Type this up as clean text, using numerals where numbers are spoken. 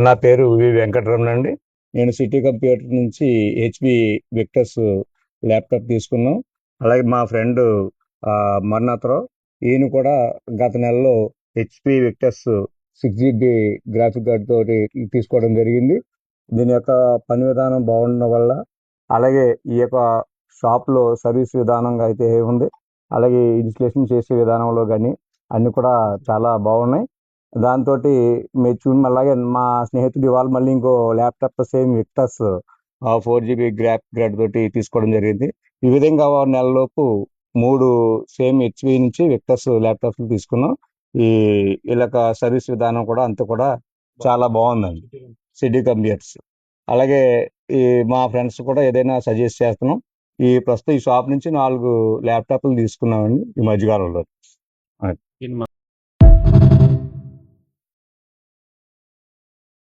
నా పేరు వెంకటరమణ అండి. నేను సిటీ కంప్యూటర్ నుంచి హెచ్పి విక్టర్స్ ల్యాప్టాప్ తీసుకున్నాం. అలాగే మా ఫ్రెండ్ మన్నాథరావు, ఈయన కూడా గత నెలలో హెచ్పి విక్టర్స్ 6 GB గ్రాఫిక్ కార్డ్ తోటి తీసుకోవడం జరిగింది. దీని యొక్క పని విధానం బాగుండడం వల్ల, అలాగే ఈ యొక్క షాప్లో సర్వీస్ విధానంగా అయితే ఉంది, అలాగే ఇన్స్టలేషన్ చేసే విధానంలో కానీ అన్నీ కూడా చాలా బాగున్నాయి. దాంతో మీరు చూడండి, అలాగే మా స్నేహితుడు ఇవాళ మళ్ళీ ఇంకో laptop same Victus 4 GB graphic card తోటి తీసుకోవడం జరిగింది. ఈ విధంగా నెలలోపు 3 సేమ్ హెచ్పి నుంచి విక్టర్స్ ల్యాప్టాప్స్ తీసుకున్నాం. ఈ ఇలాగ సర్వీస్ విధానం కూడా అంతా కూడా చాలా బాగుందండి సిటీ కంప్యూటర్స్. అలాగే ఈ మా ఫ్రెండ్స్ కూడా ఏదైనా సజెస్ట్ చేస్తున్నాం. ప్రస్తుతం ఈ షాప్ నుంచి 4 ల్యాప్టాప్లు తీసుకున్నామండి ఈ మధ్యకాలంలో.